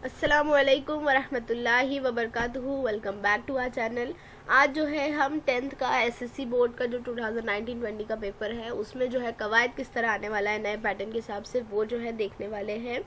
अस्सलामुअलैकुम वरहमतुल्लाहि वबरकातुहू। Welcome back to our channel. आज जो है हम 10th का एसएससी बोर्ड का जो 2019-20 का पेपर है उसमें जो है कवायद किस तरह आने वाला है नए पैटर्न के हिसाब से, वो जो है देखने वाले हैं।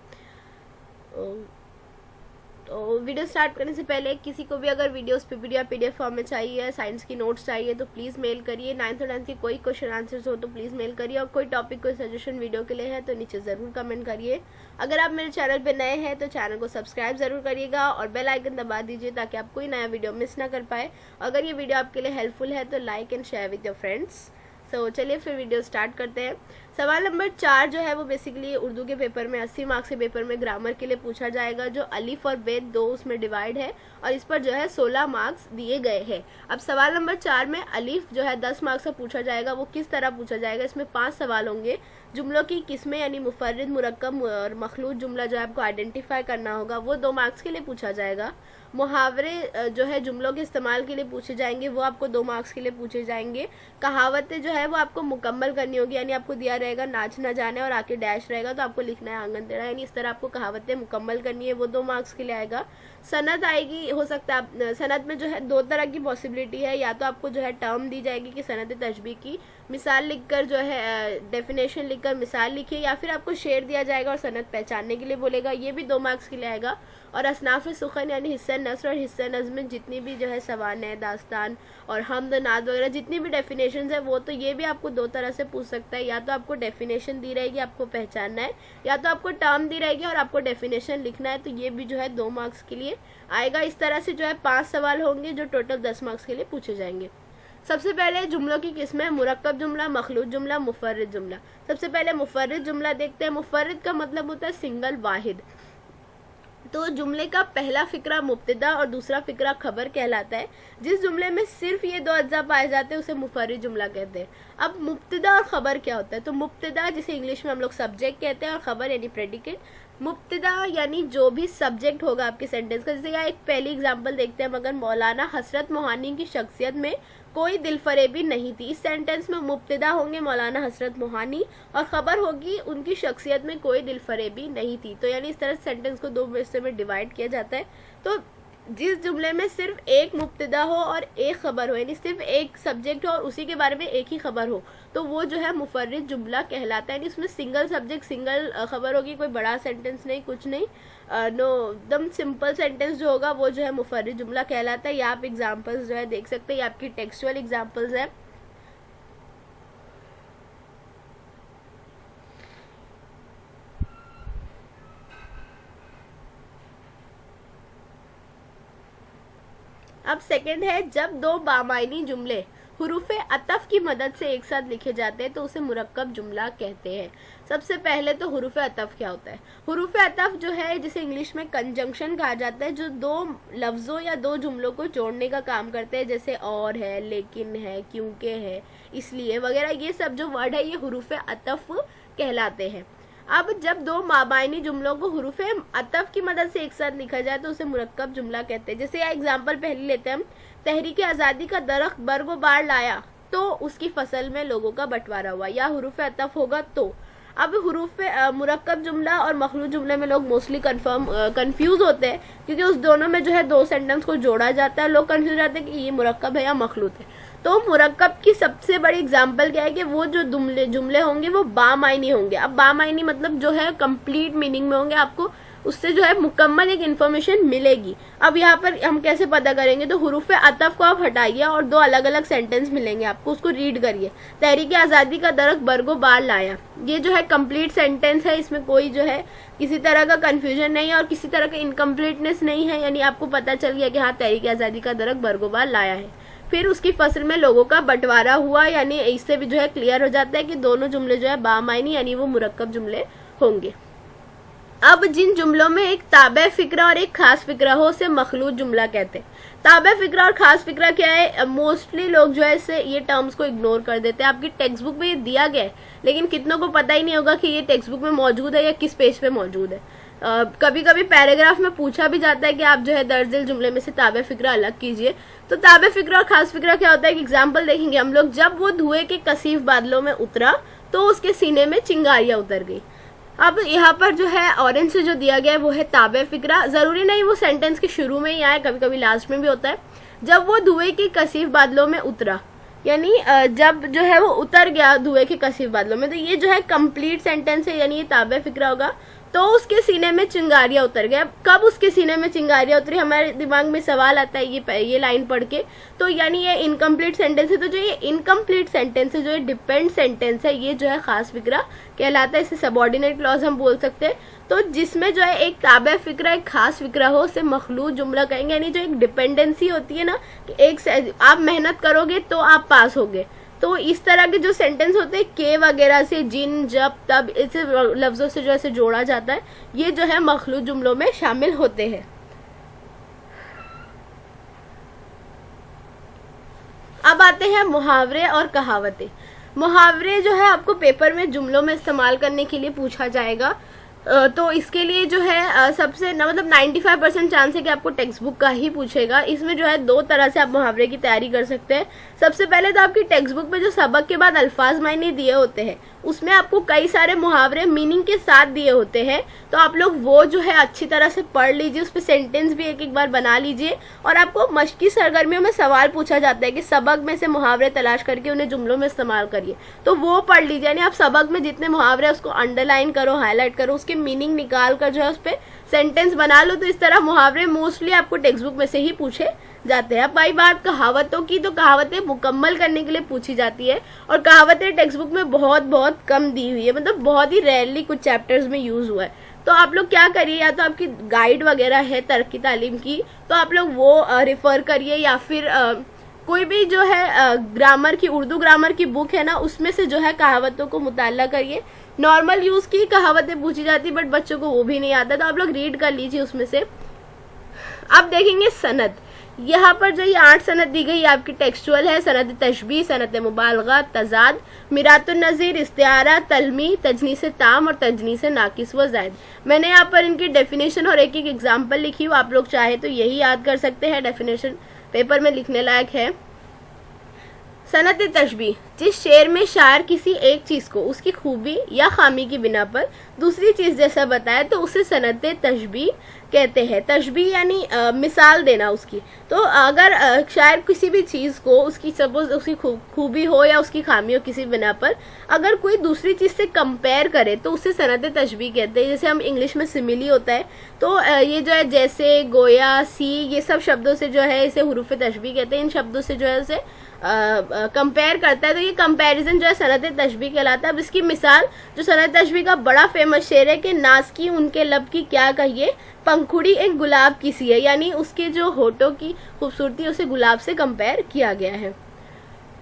तो वीडियो स्टार्ट करने से पहले किसी को भी अगर वीडियोस पीपीटी या पीडीएफ फॉर्म में चाहिए, साइंस की नोट्स चाहिए तो प्लीज़ मेल करिए। 9th और 10th की कोई क्वेश्चन आंसर्स हो तो प्लीज़ मेल करिए, और कोई टॉपिक कोई सजेशन वीडियो के लिए है तो नीचे ज़रूर कमेंट करिए। अगर आप मेरे चैनल पे नए हैं तो चैनल को सब्सक्राइब ज़रूर करिएगा और बेल आइकन दबा दीजिए ताकि आप कोई नया वीडियो मिस ना कर पाए। अगर ये वीडियो आपके लिए हेल्पफुल है तो like and share with your friends. तो चलिए फिर वीडियो स्टार्ट करते हैं। सवाल नंबर 4 जो है वो बेसिकली उर्दू के पेपर में 80 मार्क्स के पेपर में ग्रामर के लिए पूछा जाएगा, जो अलिफ और बेद दो उसमें डिवाइड है और इस पर जो है 16 मार्क्स दिए गए हैं। अब सवाल नंबर 4 में अलिफ जो है 10 मार्क्स का पूछा जाएगा। वो किस तरह पूछा जाएगा, इसमें 5 सवाल होंगे। जुमलों की किस्में यानी मुफर्रिद, मुरक्कब और मखलूत जुमला जो है आपको आइडेंटिफाई करना होगा, वो 2 मार्क्स के लिए पूछा जाएगा। मुहावरे जो है जुमलों के इस्तेमाल के लिए पूछे जाएंगे, वो आपको 2 मार्क्स के लिए पूछे जाएंगे। कहावतें जो है वो आपको मुकम्मल करनी होगी, यानी आपको दिया रहेगा नाच ना जाने और आके डैश रहेगा तो आपको लिखना है आंगन टेढ़ा, यानी इस तरह आपको कहावतें मुकम्मल करनी है, वो 2 मार्क्स के लिए आएगा। सनद आएगी, हो सकता है सनद में जो है 2 तरह की पॉसिबिलिटी है, या तो आपको जो है टर्म दी जाएगी कि सनद तशबीह की मिसाल लिखकर जो है डेफिनेशन लिखकर मिसाल लिखिए, या फिर आपको शेर दिया जाएगा और सनद पहचानने के लिए बोलेगा, ये भी 2 मार्क्स के लिए आएगा। और असनाफ सुखन यानी हिस्सा नस्र और हिस्सा नज़्म में जितनी भी जो है सवाने, दास्तान और हमद नाद वगैरह जितनी भी डेफिनेशंस है वो तो ये भी आपको 2 तरह से पूछ सकता है, या तो आपको डेफिनेशन दी रहेगी आपको पहचानना है, या तो आपको टर्म दी रहेगी और आपको डेफिनेशन लिखना है, तो ये भी जो है 2 मार्क्स के लिए आएगा। इस तरह से जो है 5 सवाल होंगे जो टोटल 10 मार्क्स के लिए पूछे जाएंगे। सबसे पहले जुमलों की किस्में, मुरक्कब जुमला, मखलूत जुमला, मुफर्रिद जुमला। सबसे पहले मुफर्रिद जुमला देखते हैं। मुफर्रिद का मतलब होता है सिंगल, वाहिद। तो जुमले का पहला फिक्रा मुब्तदा और दूसरा फिक्रा खबर कहलाता है। जिस जुमले में सिर्फ ये 2 अज्जा पाए जाते हैं उसे मुफर्रिद जुमला कहते हैं। अब मुब्तदा और खबर क्या होता है, तो मुब्तदा जिसे इंग्लिश में हम लोग सब्जेक्ट कहते हैं और खबर यानी प्रेडिकेट। मुब्तदा यानी जो भी सब्जेक्ट होगा आपके सेंटेंस का, जैसे यहाँ एक पहली एग्जांपल देखते हैं, मगर मौलाना हसरत मोहानी की शख्सियत में कोई दिलफरेबी नहीं थी। इस सेंटेंस में मुब्तदा होंगे मौलाना हसरत मोहानी और खबर होगी उनकी शख्सियत में कोई दिलफरेबी नहीं थी। तो यानी इस तरह सेंटेंस को 2 हिस्से में डिवाइड किया जाता है। तो जिस जुमले में सिर्फ एक मुब्तदा हो और एक खबर हो, यानी सिर्फ एक सब्जेक्ट हो और उसी के बारे में एक ही खबर हो, तो वो जो है मुफर्रिद जुमला कहलाता है। यानी इसमें सिंगल सब्जेक्ट सिंगल खबर होगी, कोई बड़ा सेंटेंस नहीं, कुछ नहीं, नो एकदम सिंपल सेंटेंस जो होगा वो जो है मुफर्रिद जुमला कहलाता है। या आप एग्जाम्पल्स जो है देख सकते हैं, ये आपकी टेक्सचुअल एग्जाम्पल्स है। अब सेकंड है, जब 2 बामायनी जुमले हुरूफे अतफ की मदद से एक साथ लिखे जाते हैं तो उसे मुरक्कब जुमला कहते हैं। सबसे पहले तो हुरूफे अतफ क्या होता है। हुरूफे अतफ जो है जिसे इंग्लिश में कंजंक्शन कहा जाता है, जो 2 लफ्ज़ों या 2 जुमलों को जोड़ने का काम करते हैं, जैसे और है, लेकिन है, क्योंकि है, इसलिए वगैरह, ये सब जो वर्ड है ये हुरूफे अतफ कहलाते हैं। अब जब 2 माबाइनी जुमलों को हुरूफे अतफ की मदद से एक साथ लिखा जाए तो उसे मुरक्कब जुमला कहते हैं। जैसे यह एग्जांपल पहले लेते हैं हम, तहरीक आज़ादी का दरख्त बरगो बार लाया तो उसकी फसल में लोगों का बंटवारा हुआ, या हुरूफे अतफ होगा तो। अब हुरूफे मुरक्कब जुमला और मखलूत जुमले में लोग मोस्टली कंफ्यूज होते हैं, क्योंकि उस दोनों में जो है 2 सेंटेंस को जोड़ा जाता है। लोग कंफ्यूज रहते हैं कि ये मुरक्कब है या मखलूत है। तो मुरक्कब की सबसे बड़ी एग्जांपल क्या है कि वो जो जुमले होंगे वो बामायनी होंगे। अब बामायनी मतलब जो है कंप्लीट मीनिंग में होंगे, आपको उससे जो है मुकम्मल एक इन्फॉर्मेशन मिलेगी। अब यहाँ पर हम कैसे पता करेंगे, तो हुरूफे अतफ को आप हटाइए और 2 अलग अलग सेंटेंस मिलेंगे आपको, उसको रीड करिए। तहरीक आज़ादी का दरख्त बरगो बार लाया, ये जो है कंप्लीट सेंटेंस है, इसमें कोई जो है किसी तरह का कंफ्यूजन नहीं है और किसी तरह का इनकम्प्लीटनेस नहीं है, यानी आपको पता चल गया कि हाँ तहरीक आज़ादी का दरख्त बरगो बार लाया है। फिर उसकी फसल में लोगों का बंटवारा हुआ, यानी इससे भी जो है क्लियर हो जाता है कि दोनों जुमले जो है बामायनी यानी वो मुरक्कब जुमले होंगे। अब जिन जुमलों में एक ताबे फिक्रा और एक खास फिक्रा हो उसे मखलूत जुमला कहते हैं। ताबे फिक्रा और खास फिक्रा क्या है, मोस्टली लोग जो है इसे ये टर्म्स को इग्नोर कर देते हैं। आपकी टेक्स्ट बुक में ये दिया गया है लेकिन कितनों को पता ही नहीं होगा कि ये टेक्स्ट बुक में मौजूद है या किस पेज पे मौजूद है। कभी कभी पैराग्राफ में पूछा भी जाता है कि आप जो है दर्जिल जुमले में से ताबे फिक्रा अलग कीजिए। तो ताबे फिक्रा और खास फिक्रा क्या होता है, एग्जाम्पल देखेंगे हम लोग। जब वो धुएं के कसीफ बादलों में उतरा तो उसके सीने में चिंगारियां उतर गई। अब यहाँ पर जो है ऑरेंज से जो दिया गया है वो है ताबे फिक्रा। जरूरी नहीं वो सेंटेंस के शुरू में ही आए, कभी कभी लास्ट में भी होता है। जब वो धुएं के कसीफ बादलों में उतरा, यानी जब जो है वो उतर गया धुएं के कसीफ बादलों में, तो ये जो है कंप्लीट सेंटेंस है, यानी ये ताबे फिक्रा होगा। तो उसके सीने में चिंगारियां उतर गया। कब उसके सीने में चिंगारियां उतरी, हमारे दिमाग में सवाल आता है ये लाइन पढ़ के, तो यानी ये इनकम्प्लीट सेंटेंस है। तो जो ये इनकम्प्लीट सेंटेंस है, जो ये डिपेंड सेंटेंस है, ये जो है खास फिक्रा कहलाता है। इसे सबऑर्डिनेट क्लॉज हम बोल सकते हैं। तो जिसमें जो है एक ताबे फिक्रा एक खास फिक्रा हो, उसे मखलूत जुमला कहेंगे। यानी जो एक डिपेंडेंसी होती है ना, कि एक आप मेहनत करोगे तो आप पास होगे, तो इस तरह के जो सेंटेंस होते हैं के वगैरह से, जिन, जब, तब, ऐसे लफ्जों से जो ऐसे जोड़ा जाता है, ये जो है मखलूत जुमलों में शामिल होते हैं। अब आते हैं मुहावरे और कहावतें। मुहावरे जो है आपको पेपर में जुमलों में इस्तेमाल करने के लिए पूछा जाएगा। तो इसके लिए जो है सबसे मतलब 95% चांस है कि आपको टेक्स्ट बुक का ही पूछेगा। इसमें जो है 2 तरह से आप मुहावरे की तैयारी कर सकते हैं। सबसे पहले तो आपकी टेक्स्ट बुक में जो सबक के बाद अल्फाज मायने दिए होते हैं, उसमें आपको कई सारे मुहावरे मीनिंग के साथ दिए होते हैं। तो आप लोग वो जो है अच्छी तरह से पढ़ लीजिए, उस पर सेंटेंस भी एक बार बना लीजिए। और आपको मश्की सरगर्मियों में सवाल पूछा जाता है कि सबक में से मुहावरे तलाश करके उन्हें जुमलों में इस्तेमाल करिए, तो वो पढ़ लीजिए। यानी आप सबक में जितने मुहावरे उसको अंडरलाइन करो, हाईलाइट करो, उसके मीनिंग निकाल कर जो है उस पर सेंटेंस बना लो। तो इस तरह मुहावरे मोस्टली आपको टेक्स्ट बुक में से ही पूछे जाते हैं। अब भाई बात कहावतों की, तो कहावतें मुकम्मल करने के लिए पूछी जाती है, और कहावतें टेक्स्ट बुक में बहुत बहुत कम दी हुई है, मतलब बहुत ही रेयरली कुछ चैप्टर्स में यूज हुआ है। तो आप लोग क्या करिए, या तो आपकी गाइड वगैरह है तरक्की तालीम की, तो आप लोग वो रिफर करिए, या फिर कोई भी जो है ग्रामर की, उर्दू ग्रामर की बुक है ना, उसमें से जो है कहावतों को मुताला करिए। नॉर्मल यूज की कहावतें पूछी जाती, बट बच्चों को वो भी नहीं आता, तो आप लोग रीड कर लीजिए उसमें से। अब देखेंगे सनद। यहाँ पर जो ये 8 सनद दी गई आपकी टेक्सचुअल है। सनद तशबीह, सनद मुबालगा, तजाद, मिरातुन नज़ीर, इस्तिआरा, तलमी, तजनीस ताम और तजनीस नाकिस व ज़ायद। मैंने यहाँ पर इनकी डेफिनेशन और एक एग्जाम्पल लिखी हूँ, आप लोग चाहे तो यही याद कर सकते हैं, डेफिनेशन पेपर में लिखने लायक है। सनत तशबीह, जिस शेर में शायर किसी एक चीज को उसकी खूबी या खामी की बिना पर दूसरी चीज जैसा बताए, तो उसे सनत तशबीह कहते हैं। तशबीह यानी मिसाल देना उसकी। तो अगर शायर किसी भी चीज को उसकी सपोज उसकी खूबी हो या उसकी खामी हो किसी बिना पर, अगर कोई दूसरी चीज से कंपेयर करे तो उसे सनत तशबीह कहते हैं। जैसे हम इंग्लिश में सिमिली होता है, तो ये जो है जैसे, गोया, सी, ये सब शब्दों से जो है इसे हुरूफ तशबीह कहते हैं। इन शब्दों से जो है उसे कंपेयर करता है, तो ये कंपैरिजन जो है सनत तशबीह कहलाता है। अब इसकी मिसाल, जो सनत तशबीह का बड़ा फेमस शेर है कि नाज की उनके लब की क्या कहिए, पंखुड़ी एक गुलाब की सी है, यानी उसके जो होठों की खूबसूरती उसे गुलाब से कंपेयर किया गया है।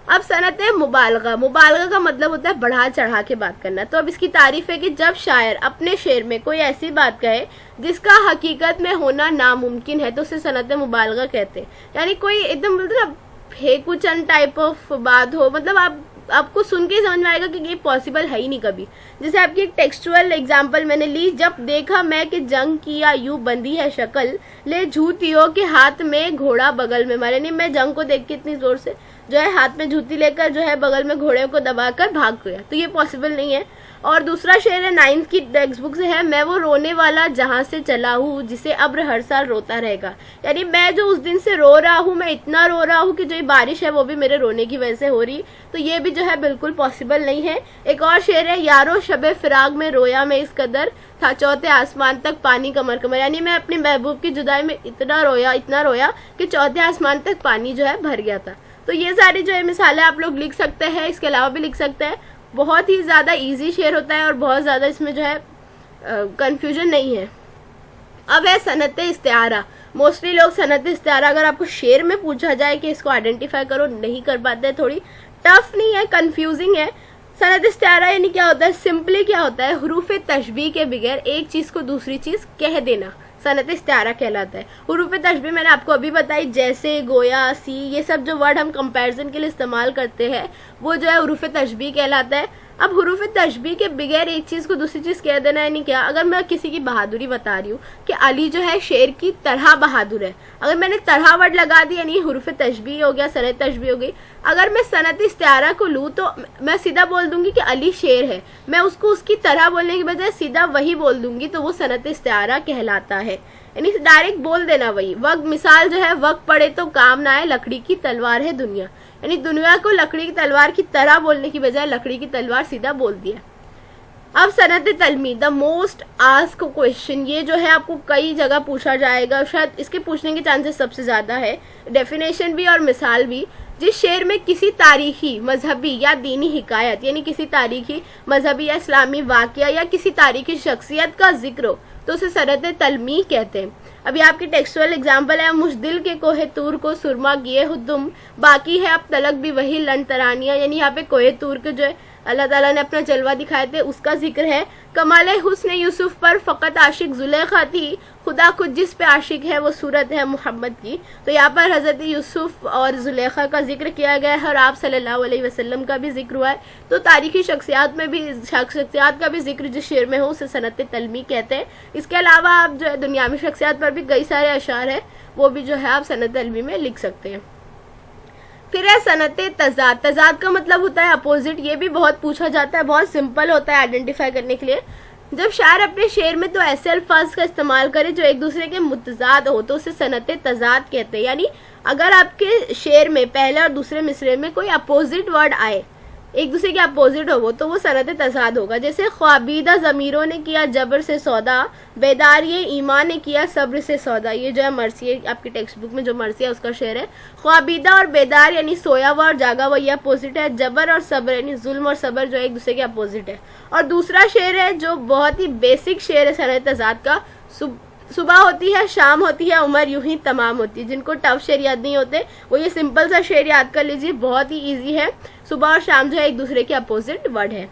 अब सनत मुबालगा। मुबालगा का मतलब होता है बढ़ा चढ़ा के बात करना। तो अब इसकी तारीफ है कि जब शायर अपने शेर में कोई ऐसी बात कहे जिसका हकीकत में होना नामुमकिन है, तो उसे सनत मुबालगा कहते हैं। यानी कोई एकदम मतलब फेकुचन टाइप ऑफ बात हो, मतलब आपको सुन के समझ में आएगा कि ये पॉसिबल है ही नहीं कभी। जैसे आपकी एक टेक्सचुअल एग्जांपल मैंने ली, जब देखा मैं कि जंग की या यूं बंदी है शक्ल, ले जूतियों के हाथ में घोड़ा बगल में मारे। नहीं, मैं जंग को देख के इतनी जोर से जो है हाथ में जूती लेकर जो है बगल में घोड़े को दबाकर भाग गया, तो ये पॉसिबल नहीं है। और दूसरा शेर है 9th की टेक्स्ट बुक से है, मैं वो रोने वाला जहां से चला हूँ जिसे अब्र हर साल रोता रहेगा। यानी मैं जो उस दिन से रो रहा हूँ, मैं इतना रो रहा हूँ कि जो ये बारिश है वो भी मेरे रोने की वजह से हो रही, तो ये भी जो है बिल्कुल पॉसिबल नहीं है। एक और शेर है, यारो शबे फिराग में रोया मैं इस कदर था, चौथे आसमान तक पानी कमर कमर। यानी मैं अपनी महबूब की जुदाई में इतना रोया कि चौथे आसमान तक पानी जो है भर गया था। तो ये सारी जो है मिसालें आप लोग लिख सकते हैं, इसके अलावा भी लिख सकते हैं। बहुत ही ज्यादा इजी शेर होता है और बहुत ज्यादा इसमें जो है कंफ्यूजन नहीं है। अब है सनत इस्तिआरा। मोस्टली लोग सनत इस्तिआरा अगर आपको शेर में पूछा जाए कि इसको आइडेंटिफाई करो, नहीं कर पाते, थोड़ी टफ नहीं है, कंफ्यूजिंग है। सनत इस्तिआरा यानी क्या होता है, सिंपली क्या होता है, हुरूफ तशबीह के बगैर एक चीज को दूसरी चीज कह देना सनत इस्तिआरा कहलाता है। हुरूफ तशबीह मैंने आपको अभी बताई, जैसे, गोया, सी, ये सब जो वर्ड हम कंपैरिजन के लिए इस्तेमाल करते हैं वो जो है हुरूफ तशबीह कहलाता है। अब हुरूफ तशबीह के बगैर एक चीज को दूसरी चीज कह देना, यानी क्या, अगर मैं किसी की बहादुरी बता रही हूँ कि अली जो है शेर की तरह बहादुर है, अगर मैंने तरह वर्ड लगा दी यानी हुरूफ तशबीह हो गया, सनत तशबीह हो गई। अगर मैं सनत इस्तिआरा को लूँ तो मैं सीधा बोल दूंगी कि अली शेर है, मैं उसको उसकी तरह बोलने की बजाय सीधा वही बोल दूंगी, तो वो सनत इस्तिआरा कहलाता है, यानी डायरेक्ट बोल देना वही। वक्त मिसाल जो है, वक्त पड़े तो काम ना आए, लकड़ी की तलवार है दुनिया, यानी दुनिया को लकड़ी की तलवार की तरह बोलने की बजाय लकड़ी की तलवार सीधा बोल दिया। अब सनत तलमी, द मोस्ट आस्क क्वेश्चन, ये जो है आपको कई जगह पूछा जाएगा, शायद इसके पूछने के चांसेस सबसे ज्यादा है, डेफिनेशन भी और मिसाल भी। जिस शेर में किसी तारीखी, मजहबी या दीनी हिकायत, यानी किसी तारीखी, मजहबी या इस्लामी वाकया या किसी तारीखी शख्सियत का जिक्र हो तो उसे सनत तलमी कहते हैं। अभी आपकी टेक्सचुअल एग्जाम्पल है, मुझ दिल के कोहे तूर को सुरमा किए हो तुम, बाकी है अब तलक भी वही लन तरानिया, यानी यहाँ पे कोहे तूर के जो है अल्लाह ताला ने अपना जलवा दिखाए थे उसका जिक्र है। कमाले हुस्न यूसुफ पर फकत आशिक जुलेखा थी, खुदा खुद जिस पे आशिक है वो सूरत है मोहम्मद की। तो यहाँ पर हजरत यूसुफ और जुलेखा का जिक्र किया गया है और आप सल्लल्लाहु अलैहि वसल्लम का भी जिक्र हुआ है। तो तारीखी शख्सियात में भी, शख्सियात का भी जिक्र जिस शेर में हो उसे सनत तलमी कहते हैं। इसके अलावा आप जो है दुनियावी शख्सियात पर भी कई सारे अशार है, वो भी जो है आप सनत तलमी में लिख सकते हैं। फिर है सनत तजाद। तजाद का मतलब होता है अपोजिट, ये भी बहुत पूछा जाता है, बहुत सिंपल होता है आइडेंटिफाई करने के लिए। जब शायर अपने शेर में तो ऐसे अल्फाज का इस्तेमाल करे जो एक दूसरे के मुतजाद हो तो उसे सनत तजाद कहते हैं। यानी अगर आपके शेर में पहले और दूसरे मिसरे में कोई अपोजिट वर्ड आए, एक दूसरे के अपोजिट हो वो, तो वो सनत तजाद होगा। जैसे ख्वाबीदा ज़मीरों ने किया जबर से सौदा, बेदार ये ईमान ने किया सब्र से सौदा। ये जो है मरसी, आपकी टेक्स्ट बुक में जो मरसी है उसका शेर है। ख्वाबीदा और बेदार यानी सोया हुआ और जागा हुआ, ये अपोजिट है। जबर और सब्र यानी जुल्म और सब्र जो है एक दूसरे के अपोजिट है। और दूसरा शेर है जो बहुत ही बेसिक शेर है सनत तजाद का, सुबह होती है शाम होती है उम्र यूं ही तमाम होती है। जिनको टफ शेर याद नहीं होते वो ये सिंपल सा शेर याद कर लीजिए, बहुत ही इजी है। सुबह और शाम जो है एक दूसरे के अपोजिट वर्ड है।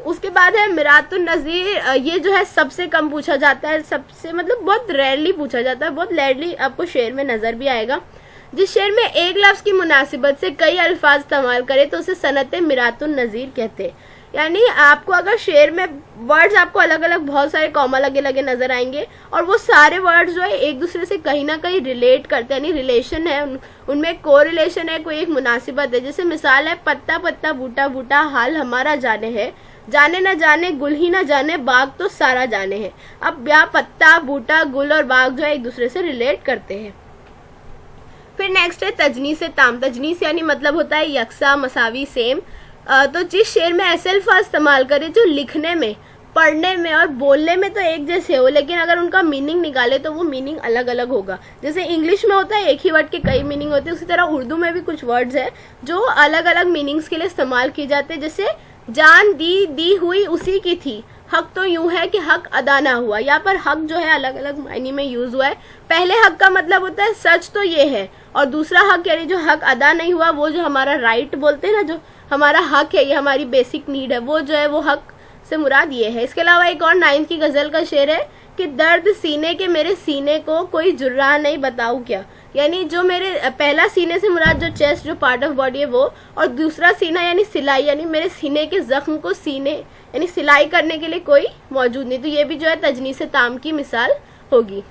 उसके बाद है मिरातुन नज़ीर, ये जो है सबसे कम पूछा जाता है, सबसे मतलब बहुत रेयरली पूछा जाता है, बहुत रेयरली आपको शेर में नजर भी आएगा। जिस शेर में एक लफ्ज की मुनासिबत से कई अल्फाज इस्तेमाल करे तो उसे सनत मिरातुन नज़ीर कहते हैं। यानी आपको अगर शेर में वर्ड्स आपको अलग अलग बहुत सारे कॉमा लगे लगे नजर आएंगे और वो सारे वर्ड्स जो है एक दूसरे से कहीं ना कहीं रिलेट करते हैं, यानी रिलेशन है, उनमें कोरिलेशन है, कोई एक मुनासिबत है। जैसे मिसाल है, पत्ता पत्ता बूटा बूटा हाल हमारा जाने है, जाने न जाने गुल ही न जाने बाग तो सारा जाने है। अब यहाँ पत्ता बूटा गुल और बाग जो है एक दूसरे से रिलेट करते हैं। फिर नेक्स्ट है तजनीस ताम। तजनीस यानी मतलब होता है यकसा, मसावी, सेम। तो जिस शेर में ऐसे अल्फाज इस्तेमाल करे जो लिखने में, पढ़ने में और बोलने में तो एक जैसे हो, लेकिन अगर उनका मीनिंग निकाले तो वो मीनिंग अलग अलग होगा। जैसे इंग्लिश में होता है एक ही वर्ड के कई मीनिंग होते हैं, उसी तरह उर्दू में भी कुछ वर्ड्स हैं जो अलग अलग मीनिंग्स के लिए इस्तेमाल किए जाते हैं। जैसे जान दी हुई उसी की थी, हक तो यूं है कि हक अदा ना हुआ। यहाँ पर हक जो है अलग अलग मायने में यूज हुआ है। पहले हक का मतलब होता है सच तो ये है, और दूसरा हक यानी जो हक अदा नहीं हुआ, वो जो हमारा राइट बोलते हैं ना, जो हमारा हक है, ये हमारी बेसिक नीड है, वो जो है वो हक से मुराद ये है। इसके अलावा एक और 9th की गजल का शेर है कि दर्द सीने के मेरे सीने को कोई जुर्राह नहीं बताऊं क्या। यानी जो मेरे पहला सीने से मुराद जो चेस्ट जो पार्ट ऑफ बॉडी है वो, और दूसरा सीना यानी सिलाई, यानी मेरे सीने के जख्म को सीने यानी सिलाई करने के लिए कोई मौजूद नहीं। तो ये भी जो है तजनीस ताम की मिसाल होगी।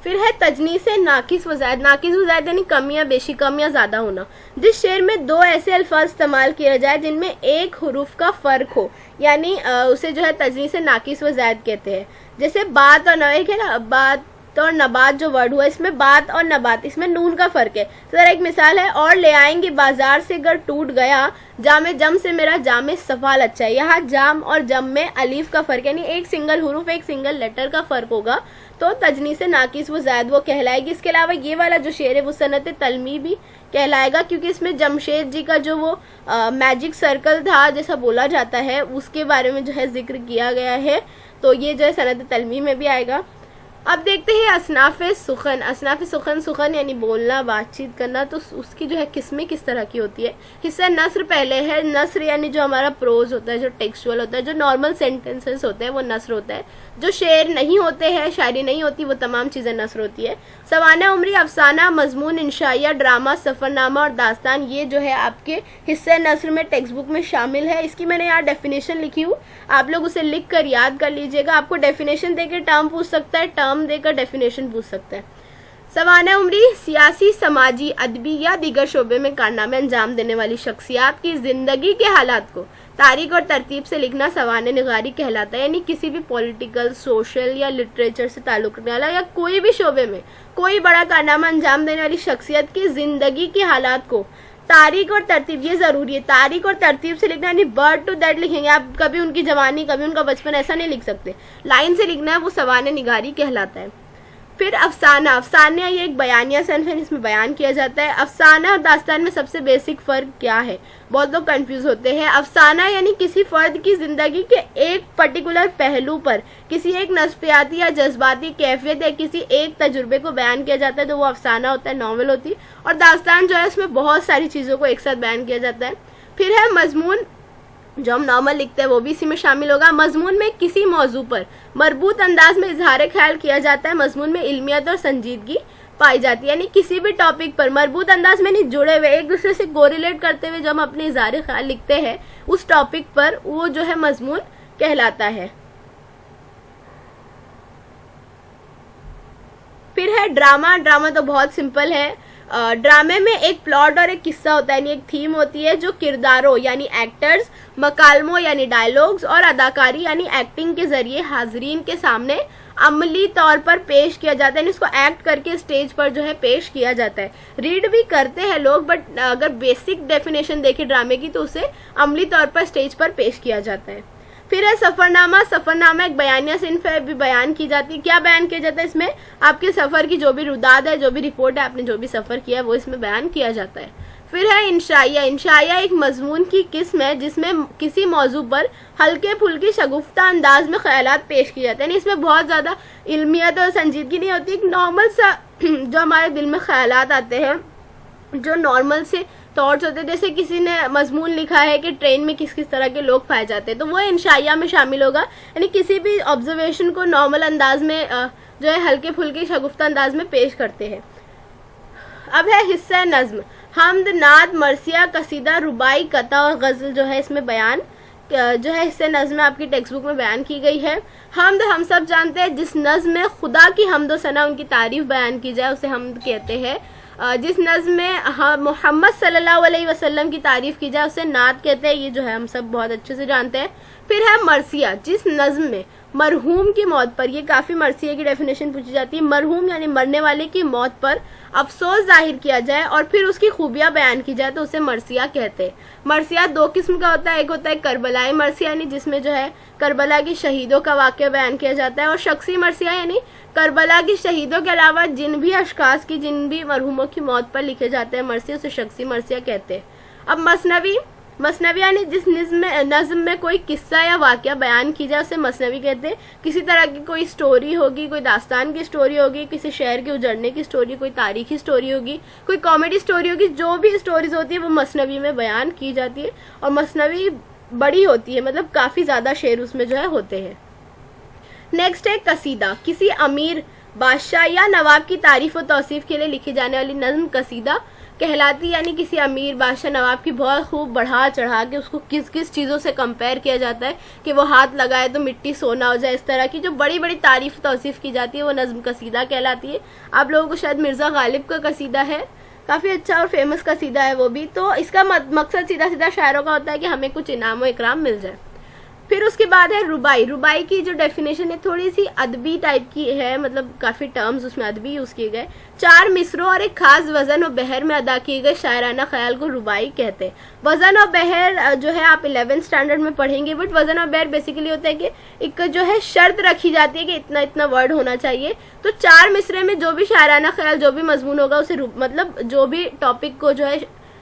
फिर है तजनीस नाकिस वज़ायद। नाकिस वज़ायद यानी कमियां बेशी, कमियां ज्यादा होना। जिस शेर में दो ऐसे अल्फाज इस्तेमाल किया जाए जिनमें एक हुरूफ का फर्क हो, यानी उसे जो है तजनीस नाकिस वज़ायद कहते हैं। जैसे बात और नबात है ना, बात और नबात जो वर्ड हुआ, इसमें बात और नबात, इसमें नून का फर्क है। तो एक मिसाल है, और ले आएंगे बाजार से अगर टूट गया, जामे जम से मेरा जामे सफाल अच्छा है। यहाँ जाम और जम में अलीफ का फर्क, यानी एक सिंगल हुरूफ एक सिंगल लेटर का फर्क होगा, तो तजनीस नाकिस वो ज़ायद वो कहलाएगी। इसके अलावा ये वाला जो शेर है वो सनत तलमी भी कहलाएगा, क्योंकि इसमें जमशेद जी का जो वो मैजिक सर्कल था जैसा बोला जाता है, उसके बारे में जो है जिक्र किया गया है, तो ये जो है सनत तलमी में भी आएगा। अब देखते हैं असनाफ सुखन। असनाफ सुखन, सुखन यानी बोलना, बातचीत करना, तो उसकी जो है किस्में किस तरह की होती है। हिस्सा नस्र पहले है। नस्र यानी जो हमारा प्रोज होता है, जो टेक्सचुअल होता है, जो नॉर्मल सेंटेंसेस होते हैं वो नस्र होता है। जो शेर नहीं होते हैं, शायरी नहीं होती, वो तमाम चीज़ें नस्र होती है। सवाना उमरी, अफसाना, मजमून, इंशाइया, ड्रामा, सफ़रनामा और दास्तान, ये जो है आपके हिस्से नस्र में टेक्स्ट बुक में शामिल है। इसकी मैंने यहाँ डेफिनेशन लिखी हूँ, आप लोग उसे लिख कर याद कर लीजिएगा। आपको डेफिनेशन देकर टर्म पूछ सकता है, टर्म देकर डेफिनेशन पूछ सकता है। सवाना उमरी, सियासी, समाजी, अदबी या दीगर शोबे में कारनामे अंजाम देने वाली शख्सियात की जिंदगी के हालात को तारीख और तरतीब से लिखना सवाने निगारी कहलाता है। यानी किसी भी पॉलिटिकल, सोशल या लिटरेचर से ताल्लुक रखने वाला या कोई भी शोबे में कोई बड़ा कारनामा अंजाम देने वाली शख्सियत की जिंदगी के हालात को तारीख और तरतीब, ये जरूरी है, तारीख और तरतीब से लिखना, यानी बर्थ टू डेथ लिखेंगे आप, कभी उनकी जवानी कभी उनका बचपन ऐसा नहीं लिख सकते, लाइन से लिखना है, वो सवाने निगारी कहलाता है। फिर अफसाना, अफसाना ये एक बयानिया सनफ है, इसमें बयान किया जाता है। अफसाना और दास्तान में सबसे बेसिक फ़र्क क्या है, बहुत लोग कंफ्यूज होते हैं। अफसाना यानी किसी फर्द की ज़िंदगी के एक पर्टिकुलर पहलू पर किसी एक नफ्सियाती या जज्बाती कैफियत या किसी एक तजुर्बे को बयान किया जाता है, तो वो अफसाना होता है, नॉवल होती है। और दास्तान जो है उसमें बहुत सारी चीज़ों को एक साथ बयान किया जाता है। फिर है मजमून, जो हम नॉर्मल लिखते हैं वो भी इसी में शामिल होगा। मजमून में किसी मौजू पर मरबूत अंदाज में इजहार ख्याल किया जाता है। मजमून में इल्मियत और संजीदगी पाई जाती है, यानी किसी भी टॉपिक पर मरबूत अंदाज में नहीं, जुड़े हुए एक दूसरे से कोरिलेट करते हुए जो हम अपने इजहार ख्याल लिखते हैं उस टॉपिक पर, वो जो है मजमून कहलाता है। फिर है ड्रामा। ड्रामा तो बहुत सिंपल है। ड्रामे में एक प्लॉट और एक किस्सा होता है, यानी एक थीम होती है जो किरदारों यानी एक्टर्स, मकालमों यानी डायलॉग्स और अदाकारी यानी एक्टिंग के जरिए हाजरीन के सामने अमली तौर पर पेश किया जाता है। इसको एक्ट करके स्टेज पर जो है पेश किया जाता है। रीड भी करते हैं लोग, बट अगर बेसिक डेफिनेशन देखें ड्रामे की तो उसे अमली तौर पर स्टेज पर पेश किया जाता है। फिर है सफरनामा। सफरनामा एक बयानिया सिन्फ है, भी बयान की जाती है। क्या बयान किया जाता है इसमें, आपके सफर की जो भी रुदाद है, जो भी रिपोर्ट है, आपने जो भी सफर किया है वो इसमें बयान किया जाता है। फिर है इंशाइया। इंशाइया एक मजमून की किस्म है जिसमें किसी मौजू पर हल्के फुल्की शगुफ्ता अंदाज में ख्यालात पेश किए जाते हैं। इसमें बहुत ज़्यादा इल्मियत और संजीदगी नहीं होती, एक नॉर्मल सा जो हमारे दिल में ख्यालात आते हैं, जो नॉर्मल से थॉट्स होते हैं। जैसे किसी ने मजमून लिखा है कि ट्रेन में किस किस तरह के लोग पाए जाते हैं, तो वो इंशाइया में शामिल होगा। यानी किसी भी ऑब्जर्वेशन को नॉर्मल अंदाज में जो है हल्के फुल्के शगुफ्ता अंदाज में पेश करते हैं। अब है हिस्सा नज्म। हमद, नात, मरसिया, कसीदा, रुबाई, कता और गज़ल जो है इसमें बयान जो है हिस्से नज्म आपकी टेक्स्ट बुक में बयान की गई है। हमद हम सब जानते हैं, जिस नज्म में खुदा की हमद व सना, उनकी तारीफ बयान की जाए उसे हमद कहते हैं। जिस नज्म में मोहम्मद सल्लल्लाहु अलैहि वसल्लम की तारीफ की जाए उसे नात कहते हैं। ये जो है हम सब बहुत अच्छे से जानते हैं। फिर है मरसिया। जिस नज्म में मरहूम की मौत पर, ये काफ़ी मरसिया की डेफिनेशन पूछी जाती है, मरहूम यानी मरने वाले की मौत पर अफसोस जाहिर किया जाए और फिर उसकी खूबियाँ बयान की जाए तो उसे मरसिया कहते हैं। मरसिया दो किस्म का होता है, एक होता है करबलाई मरसिया यानी जिसमें जो है करबला की शहीदों का वाक़या बयान किया जाता है, और शख्सी मरसिया यानी करबला की शहीदों के अलावा जिन भी अशखास की, जिन भी मरहूमों की मौत पर लिखे जाते हैं मरसिया, उसे शख्सी मरसिया कहते हैं। अब मसनवी। मसनवी यानी जिस नज़्म में कोई किस्सा या वाक़या बयान की जाए उसे मसनवी कहते हैं। किसी तरह की कोई स्टोरी होगी, कोई दास्तान की स्टोरी होगी, किसी शहर के उजड़ने की स्टोरी, कोई तारीखी स्टोरी होगी, कोई कॉमेडी स्टोरी होगी, जो भी स्टोरीज होती है वो मसनवी में बयान की जाती है। और मसनवी बड़ी होती है, मतलब काफ़ी ज़्यादा शेर उसमें जो है होते हैं। नेक्स्ट है कसीदा। किसी अमीर, बादशाह या नवाब की तारीफ और तौसीफ के लिए लिखी जाने वाली नज़्म कसीदा कहलाती, यानी किसी अमीर, बादशाह, नवाब की बहुत खूब बढ़ा चढ़ा के उसको किस किस चीज़ों से कंपेयर किया जाता है कि वो हाथ लगाए तो मिट्टी सोना हो जाए, इस तरह की जो बड़ी बड़ी तारीफ तौसीफ की जाती है वो नज़्म कसीदा कहलाती है। आप लोगों को शायद मिर्ज़ा गालिब का कसीदा है, काफ़ी अच्छा और फेमस कसीदा है वो भी। तो इसका मकसद सीधा सीधा शायरों का होता है कि हमें कुछ इनाम व इकराम मिल जाए। फिर उसके बाद है रुबाई। रुबाई की जो डेफिनेशन है थोड़ी सी अदबी टाइप की है, मतलब काफ़ी टर्म्स उसमें अदबी यूज़ किए गए। 4 मिसरों और एक खास वज़न और बहर में अदा किए गए शायराना ख्याल को रुबाई कहते हैं। वज़न और बहर जो है आप 11th स्टैंडर्ड में पढ़ेंगे, बट वज़न और बहर बेसिकली होता है कि एक जो है शर्त रखी जाती है कि इतना इतना वर्ड होना चाहिए। तो 4 मिसरे में जो भी शायराना ख्याल, जो भी मजमून होगा उसे मतलब जो भी टॉपिक को जो है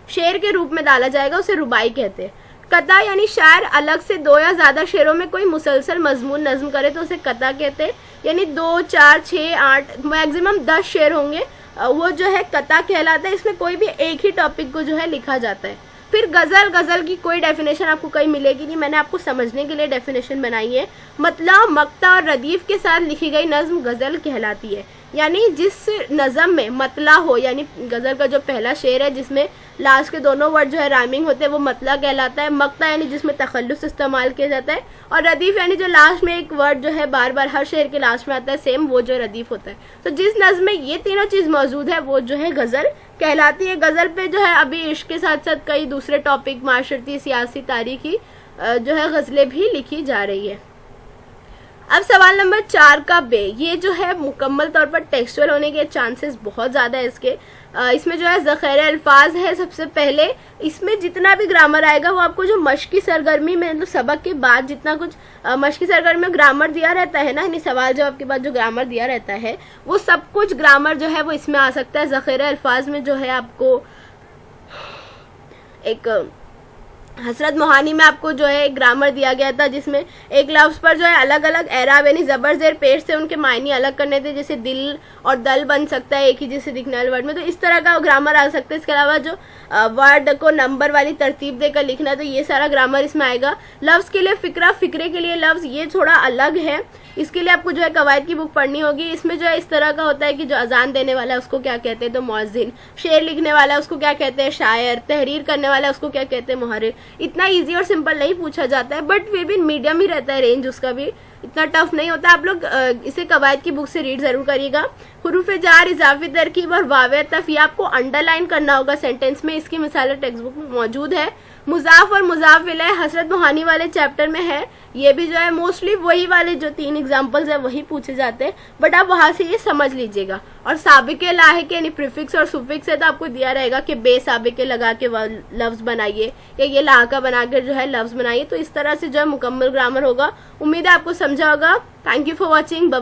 शेर के रूप में डाला जाएगा उसे रुबाई कहते हैं। कता यानी शायर अलग से 2 या ज्यादा शेरों में कोई मुसलसल मजमून नज्म करे तो उसे कता कहते हैं। यानी 2, 4, 6, 8 मैक्सिमम 10 शेर होंगे, वो जो है कता कहलाता है। इसमें कोई भी एक ही टॉपिक को जो है लिखा जाता है। फिर गजल, गजल की कोई डेफिनेशन आपको कहीं मिलेगी नहीं, मैंने आपको समझने के लिए डेफिनेशन बनाई है। मतला, मक्ता और रदीफ के साथ लिखी गई नज्म गजल कहलाती है। यानी जिस नज़म में मतला हो, यानी गजल का जो पहला शेर है जिसमें लास्ट के दोनों वर्ड जो है राइमिंग होते हैं, वो मतला कहलाता है। मक्ता यानी जिसमें तखल्लुस इस्तेमाल किया जाता है, और रदीफ यानी जो लास्ट में एक वर्ड जो है बार बार हर शेर के लास्ट में आता है सेम, वो जो रदीफ होता है। तो जिस नज्म में ये तीनों चीज मौजूद है वो जो है गजल कहलाती है। गजल पे जो है अभी इश्क के साथ साथ कई दूसरे टॉपिक, माशरती, सियासी, तारीखी जो है गजलें भी लिखी जा रही है। अब सवाल नंबर 4 का बे, ये जो है मुकम्मल तौर पर टेक्सचुअल होने के चांसेस बहुत ज़्यादा है इसके। इसमें जो है ज़ख़ीरे अल्फाज है। सबसे पहले इसमें जितना भी ग्रामर आएगा वो आपको जो मश्की सरगर्मी में, मतलब सबक के बाद जितना कुछ मश्की सरगर्मी में ग्रामर दिया रहता है ना, यानी सवाल जवाब के बाद जो ग्रामर दिया रहता है वो सब कुछ ग्रामर जो है वो इसमें आ सकता है। ज़ख़ीरे अल्फाज में जो है आपको एक हसरत मोहानी में आपको जो है ग्रामर दिया गया था जिसमें एक लफ्ज पर जो है अलग अलग एराब यानी जबर जेर पेश से उनके मायने अलग करने थे, जैसे दिल और दल बन सकता है एक ही जैसे दिखने वाले वर्ड में, तो इस तरह का ग्रामर आ सकता है। इसके अलावा जो वर्ड को नंबर वाली तरतीब देकर लिखना है तो ये सारा ग्रामर इसमें आएगा। लफ्ज के लिए फिक्रा, फिक्रे के लिए लफ्ज, ये थोड़ा अलग है, इसके लिए आपको जो है कवायद की बुक पढ़नी होगी। इसमें जो है इस तरह का होता है कि जो अजान देने वाला है उसको क्या कहते हैं, तो मुअज्जिन। शेर लिखने वाला है उसको क्या कहते हैं, शायर। तहरीर करने वाला है उसको क्या कहते हैं, मुहर्रिर। इतना इजी और सिंपल नहीं पूछा जाता है, बट फिर भी मीडियम ही रहता है रेंज उसका भी, इतना टफ नहीं होता। आप लोग इसे कवायद की बुक से रीड जरूर करिएगा। हुरूफ जार, इजाफी तरकीब और वावे अतफ, ये आपको अंडरलाइन करना होगा सेंटेंस में। इसकी मिसालें टेक्स्ट बुक में मौजूद है। मुजाफ और मुजाफ इलैह हसरत मोहानी वाले चैप्टर में है, ये भी जो है मोस्टली वही वाले जो 3 एग्जाम्पल्स है वही पूछे जाते हैं, बट आप वहां से ये समझ लीजिएगा। और साबिके लाहिक यानी प्रीफिक्स और सुफिक्स है तो आपको दिया रहेगा कि बे साबिके लगा के लफ्ज बनाइए या ये लाका बनाकर जो है लफ्ज बनाइए। तो इस तरह से जो है मुकम्मल ग्रामर होगा। उम्मीद है आपको समझा होगा। Thank you for watching.